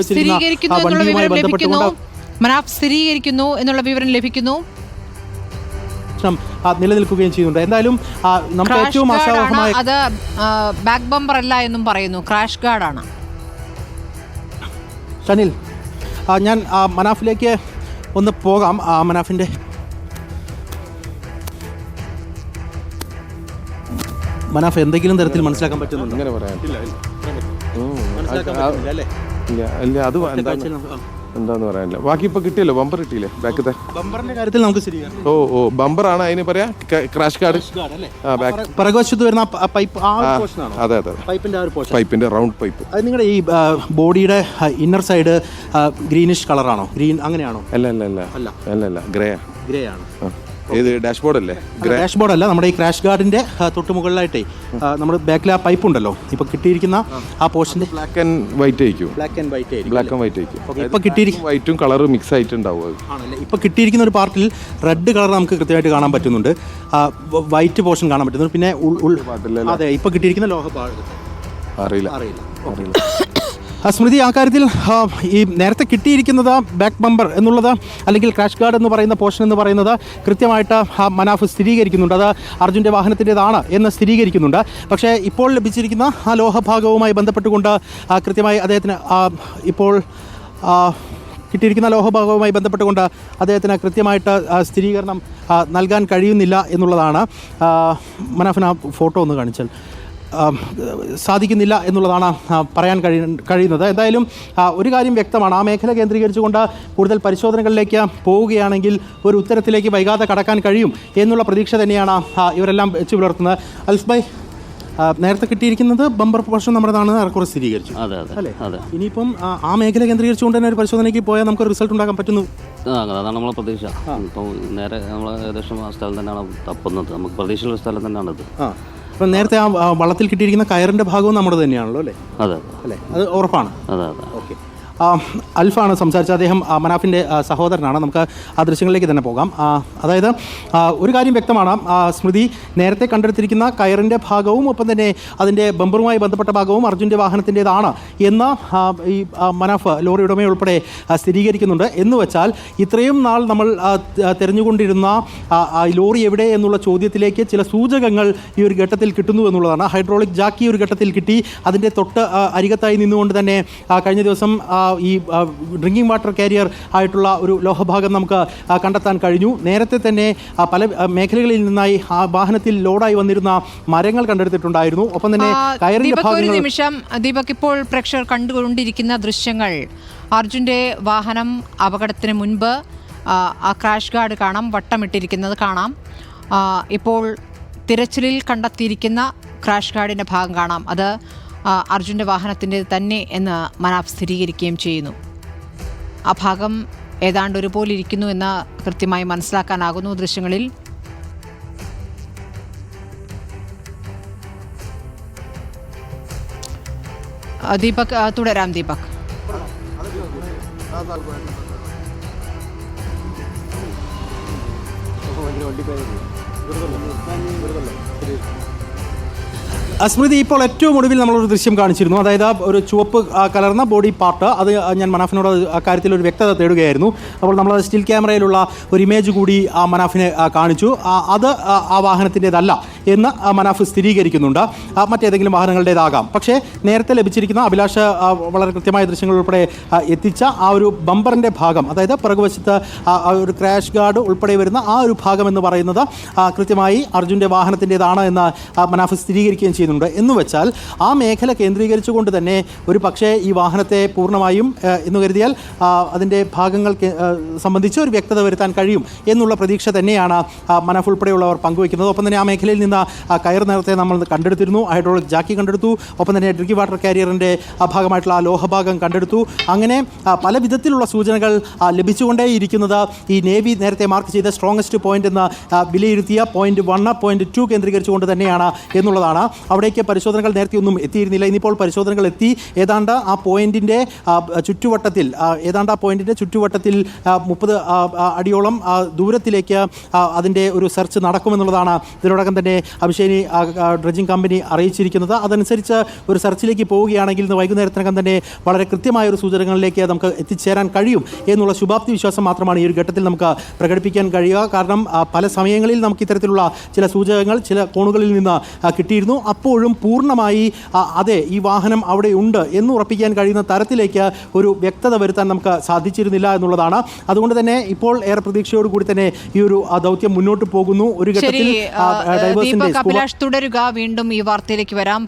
സ്ഥിരീകരിക്കുന്നു എന്നുള്ള വിവരം ലഭിക്കുന്നു. നിലനിൽക്കുകയും ചെയ്യുന്നുണ്ട്. എന്തായാലും നമുക്ക് ഏറ്റവും ആശാവഹമായ അത് ബാക്ക് ബമ്പർ അല്ല എന്നും പറയുന്നു, ക്രാഷ് ഗാർഡാണ്. ഷനിൽ, ഞാൻ മനാഫിലേക്ക് ഒന്ന് പോകാം. മനാഫിൻ്റെ മനാഫ് എന്തെങ്കിലും തരത്തിൽ മനസ്സിലാക്കാൻ പറ്റുന്നുണ്ട്? അങ്ങനെ പറയാം. അത് എന്താന്ന് പറയാനില്ല. ബാക്കി ഇപ്പൊ കിട്ടിയല്ലോ, ബമ്പർ കിട്ടിയില്ലേ ബാക്കത്തെ. ബമ്പറിന്റെ കാര്യത്തിൽ നമുക്ക് ശരിയാണ്. ഓ ബമ്പറാണ് അതിന് പറയാ, ക്രാഷ് ഗാർഡ്. പിറകുവശത്ത് വരുന്ന പൈപ്പ്, അതെ പൈപ്പിന്റെ റൗണ്ട് പൈപ്പ്. അത് നിങ്ങളുടെ ഈ ബോഡിയുടെ ഇന്നർ സൈഡ് ഗ്രീനിഷ് കളറാണോ? ഗ്രീൻ അങ്ങനെയാണോ? അല്ല ഗ്രേ ആണ്. ഏത് ഡാഷ്ബോർഡ് അല്ലേ? ഡാഷ്ബോർഡ് അല്ല, നമ്മുടെ ഈ ക്രാഷ് ഗാർഡിന്റെ തൊട്ട് മുകളിലായിട്ടേ നമ്മുടെ ബാക്കിൽ ആ പൈപ്പ് ഉണ്ടല്ലോ, ഇപ്പൊ കിട്ടിയിരിക്കുന്ന ആ പോർഷന്റെ ബ്ലാക്ക് ആൻഡ് വൈറ്റ് ആയിരിക്കും. ഇപ്പൊ കിട്ടിയിരിക്കുന്ന വൈറ്റും കളറും മിക്സ് ആയിട്ടുണ്ടാവും. ഇപ്പൊ കിട്ടിയിരിക്കുന്ന ഒരു പാർട്ടിൽ റെഡ് കളർ നമുക്ക് കൃത്യമായിട്ട് കാണാൻ പറ്റുന്നുണ്ട്, വൈറ്റ് പോർഷൻ കാണാൻ പറ്റുന്നുണ്ട്. പിന്നെ അതെ, ഇപ്പൊ കിട്ടിയിരിക്കുന്ന ലോഹ അറിയില്ല. സ്മൃതി, ആ കാര്യത്തിൽ ഈ നേരത്തെ കിട്ടിയിരിക്കുന്നത് ബാക്ക് ബമ്പർ എന്നുള്ളത് അല്ലെങ്കിൽ ക്രാഷ് ഗാർഡ് എന്ന് പറയുന്ന പോർഷൻ എന്ന് പറയുന്നത് കൃത്യമായിട്ട് മനാഫ് സ്ഥിരീകരിക്കുന്നുണ്ട്, അത് അർജുൻ്റെ വാഹനത്തിൻ്റെതാണ് എന്ന് സ്ഥിരീകരിക്കുന്നുണ്ട്. പക്ഷേ ഇപ്പോൾ ലഭിച്ചിരിക്കുന്ന ആ ലോഹഭാഗവുമായി ബന്ധപ്പെട്ടുകൊണ്ട് കൃത്യമായി അദ്ദേഹത്തിന് ഇപ്പോൾ കിട്ടിയിരിക്കുന്ന ലോഹഭാഗവുമായി ബന്ധപ്പെട്ടുകൊണ്ട് അദ്ദേഹത്തിന് കൃത്യമായിട്ട് സ്ഥിരീകരണം നൽകാൻ കഴിയുന്നില്ല എന്നുള്ളതാണ്. മനാഫിന് ആ ഫോട്ടോ ഒന്ന് കാണിച്ചാൽ സാധിക്കുന്നില്ല എന്നുള്ളതാണ് പറയാൻ കഴിയുന്നത്. എന്തായാലും ഒരു കാര്യം വ്യക്തമാണ്, ആ മേഖല കേന്ദ്രീകരിച്ചുകൊണ്ട് കൂടുതൽ പരിശോധനകളിലേക്ക് പോവുകയാണെങ്കിൽ ഒരു ഉത്തരത്തിലേക്ക് വൈകാതെ കടക്കാൻ കഴിയും എന്നുള്ള പ്രതീക്ഷ തന്നെയാണ് ഇവരെല്ലാം വെച്ച് പുലർത്തുന്നത്. അൽസ്ബൈ, നേരത്തെ കിട്ടിയിരിക്കുന്നത് ബമ്പർ പോർഷൻ നമ്മുടേതാണ്, ഏറെക്കുറെ സ്ഥിരീകരിച്ചു അല്ലേ? ഇനിയിപ്പം ആ മേഖല കേന്ദ്രീകരിച്ചുകൊണ്ട് തന്നെ ഒരു പരിശോധനയ്ക്ക് പോയാൽ നമുക്ക് റിസൾട്ട് ഉണ്ടാക്കാൻ പറ്റുന്നു. അതാണ് നമ്മളെ പ്രതീക്ഷ. ഇപ്പോൾ നേരെ നമ്മൾ ഏകദേശം ആ സ്ഥലം തന്നെയാണ് തപ്പുന്നത്, നമുക്ക് പ്രതീക്ഷയുള്ള സ്ഥലം തന്നെയാണത്. അപ്പം നേരത്തെ ആ വള്ളത്തിൽ കിട്ടിയിരിക്കുന്ന കയറിൻ്റെ ഭാഗവും നമ്മുടെ തന്നെയാണല്ലോ അല്ലേ? അതെ അല്ലേ, അത് ഉറപ്പാണ്. അതെ. ഓക്കെ, അൽഫാണ് സംസാരിച്ചത്. അദ്ദേഹം മനാഫിൻ്റെ സഹോദരനാണ്. നമുക്ക് ആ ദൃശ്യങ്ങളിലേക്ക് തന്നെ പോകാം. അതായത് ഒരു കാര്യം വ്യക്തമാണ്, സ്മൃതി, നേരത്തെ കണ്ടെടുത്തിരിക്കുന്ന കയറിൻ്റെ ഭാഗവും ഒപ്പം തന്നെ അതിൻ്റെ ബമ്പറുമായി ബന്ധപ്പെട്ട ഭാഗവും അർജുൻ്റെ വാഹനത്തിൻ്റേതാണ് എന്ന് ഈ മനാഫ് ലോറി ഉടമ ഉൾപ്പെടെ സ്ഥിരീകരിക്കുന്നുണ്ട്. എന്ന് വെച്ചാൽ ഇത്രയും നാൾ നമ്മൾ തിരഞ്ഞുകൊണ്ടിരുന്ന ലോറി എവിടെ എന്നുള്ള ചോദ്യത്തിലേക്ക് ചില സൂചകങ്ങൾ ഈ ഒരു ഘട്ടത്തിൽ കിട്ടുന്നു എന്നുള്ളതാണ്. ഹൈഡ്രോളിക് ജാക്കി ഒരു ഘട്ടത്തിൽ കിട്ടി, അതിൻ്റെ തൊട്ട് അരികത്തായി നിന്നുകൊണ്ട് തന്നെ കഴിഞ്ഞ ദിവസം ഈ ഡ്രിങ്കിങ് വാട്ടർ കാരിയർ ആയിട്ടുള്ള ഒരു ലോഹഭാഗം നമുക്ക് കണ്ടെത്താൻ കഴിഞ്ഞു. നേരത്തെ തന്നെ പല മേഖലകളിൽ നിന്നായി ആ വാഹനത്തിൽ ലോഡായി വന്നിരുന്ന മരങ്ങൾ കണ്ടെടുത്തിട്ടുണ്ടായിരുന്നു. ഒപ്പം തന്നെ കയറിന്റെ ഭാഗങ്ങൾ. ഒരു നിമിഷം ദീപക്, ഇപ്പോൾ പ്രേക്ഷകർ കണ്ടുകൊണ്ടിരിക്കുന്ന ദൃശ്യങ്ങൾ, അർജുൻ്റെ വാഹനം അപകടത്തിന് മുൻപ് ആ ക്രാഷ് ഗാർഡ് കാണാം, വട്ടമിട്ടിരിക്കുന്നത് കാണാം. ഇപ്പോൾ തിരച്ചിലിൽ കണ്ടെത്തിയിരിക്കുന്ന ക്രാഷ് ഗാർഡിൻ്റെ ഭാഗം കാണാം, അത് അർജുൻ്റെ വാഹനത്തിൻ്റെ തന്നെ എന്ന് മനാഫ് സ്ഥിരീകരിക്കുകയും ചെയ്യുന്നു. ആ ഭാഗം ഏതാണ്ട് ഒരുപോലെ ഇരിക്കുന്നു എന്ന് കൃത്യമായി മനസ്സിലാക്കാനാകുന്നു ദൃശ്യങ്ങളിൽ. ദീപക്, തുടരാം ദീപക്. സ്മൃതി, ഇപ്പോൾ ഏറ്റവും ഒടുവിൽ നമ്മളൊരു ദൃശ്യം കാണിച്ചിരുന്നു, അതായത് ഒരു ചുവപ്പ് കലർന്ന ബോഡി പാർട്ട്. അത് ഞാൻ മനാഫിനോട് അക്കാര്യത്തിൽ ഒരു വ്യക്തത തേടുകയായിരുന്നു. അപ്പോൾ നമ്മൾ സ്റ്റിൽ ക്യാമറയിലുള്ള ഒരു ഇമേജ് കൂടി മനാഫിനെ കാണിച്ചു. അത് ആ വാഹനത്തിൻ്റേതല്ല എന്ന് മനാഫ് സ്ഥിരീകരിക്കുന്നുണ്ട്. മറ്റേതെങ്കിലും വാഹനങ്ങളുടേതാകാം. പക്ഷേ നേരത്തെ ലഭിച്ചിരിക്കുന്ന അഭിലാഷ് വളരെ കൃത്യമായ ദൃശ്യങ്ങൾ ഉൾപ്പെടെ എത്തിച്ച ആ ഒരു ബമ്പറിൻ്റെ ഭാഗം, അതായത് പിറകുവശത്ത് ഒരു ക്രാഷ് ഗാർഡ് ഉൾപ്പെടെ വരുന്ന ആ ഒരു ഭാഗം എന്ന് പറയുന്നത് കൃത്യമായി അർജുൻ്റെ വാഹനത്തിൻ്റേതാണ് എന്ന് മനാഫ് സ്ഥിരീകരിക്കുകയും ചെയ്യുന്നുണ്ട്. എന്ന് വെച്ചാൽ ആ മേഖല കേന്ദ്രീകരിച്ചുകൊണ്ട് തന്നെ ഒരു പക്ഷേ ഈ വാഹനത്തെ പൂർണ്ണമായും എന്ന് കരുതിയാൽ അതിൻ്റെ ഭാഗങ്ങൾ സംബന്ധിച്ച് ഒരു വ്യക്തത വരുത്താൻ കഴിയും എന്നുള്ള പ്രതീക്ഷ തന്നെയാണ് മനാഫ് ഉൾപ്പെടെയുള്ളവർ പങ്കുവയ്ക്കുന്നത്. ഒപ്പം തന്നെ ആ മേഖലയിൽ നിന്ന് കയർ നേരത്തെ നമ്മൾ കണ്ടെടുത്തിരുന്നു, ഹൈഡ്രോളിക് ജാക്കി കണ്ടെടുത്തു, ഒപ്പം തന്നെ ഡ്രിങ്കിങ് വാട്ടർ കാരിയറിൻ്റെ ഭാഗമായിട്ടുള്ള ആ ലോഹഭാഗം കണ്ടെടുത്തു. അങ്ങനെ പല വിധത്തിലുള്ള സൂചനകൾ ലഭിച്ചുകൊണ്ടേയിരിക്കുന്നത് ഈ നേവി നേരത്തെ മാർക്ക് ചെയ്ത സ്ട്രോങ്ങസ്റ്റ് പോയിന്റ് എന്ന് വിലയിരുത്തിയ പോയിന്റ് 1, പോയിന്റ് 2 കേന്ദ്രീകരിച്ചുകൊണ്ട് തന്നെയാണ് എന്നുള്ളതാണ്. അവിടേക്ക് പരിശോധനകൾ നേരത്തെ ഒന്നും എത്തിയിരുന്നില്ല. ഇന്നിപ്പോൾ പരിശോധനകൾ എത്തി. ഏതാണ്ട് ആ പോയിന്റിൻ്റെ ചുറ്റുവട്ടത്തിൽ 30 അടിയോളം ദൂരത്തിലേക്ക് അതിൻ്റെ ഒരു സെർച്ച് നടക്കുമെന്നുള്ളതാണ് ഇതിനോടകം തന്നെ അഭിഷേനി ഡ്രഡ്ജിംഗ് കമ്പനി അറിയിച്ചിരിക്കുന്നത്. അതനുസരിച്ച് ഒരു സെർച്ചിലേക്ക് പോവുകയാണെങ്കിൽ ഇന്ന് വൈകുന്നേരത്തിനകം തന്നെ വളരെ കൃത്യമായ ഒരു സൂചനകളിലേക്ക് നമുക്ക് എത്തിച്ചേരാൻ കഴിയും എന്നുള്ള ശുഭാപ്തി വിശ്വാസം മാത്രമാണ് ഈ ഒരു ഘട്ടത്തിൽ നമുക്ക് പ്രകടിപ്പിക്കാൻ കഴിയുക. കാരണം പല സമയങ്ങളിൽ നമുക്ക് ഇത്തരത്തിലുള്ള ചില സൂചകങ്ങൾ ചില കോണുകളിൽ നിന്ന് കിട്ടിയിരുന്നു. അപ്പോഴും പൂർണ്ണമായി അതെ ഈ വാഹനം അവിടെ ഉണ്ട് എന്ന് ഉറപ്പിക്കാൻ കഴിയുന്ന തരത്തിലേക്ക് ഒരു വ്യക്തത വരുത്താൻ നമുക്ക് സാധിച്ചിരുന്നില്ല എന്നുള്ളതാണ്. അതുകൊണ്ട് തന്നെ ഇപ്പോൾ ഏറെ പ്രതീക്ഷയോടുകൂടി തന്നെ ഈ ഒരു ദൗത്യം മുന്നോട്ട് പോകുന്നു. ഒരു ഘട്ടത്തിൽ തുടരുക. വീണ്ടും ഈ വാർത്തയിലേക്ക് വരാം.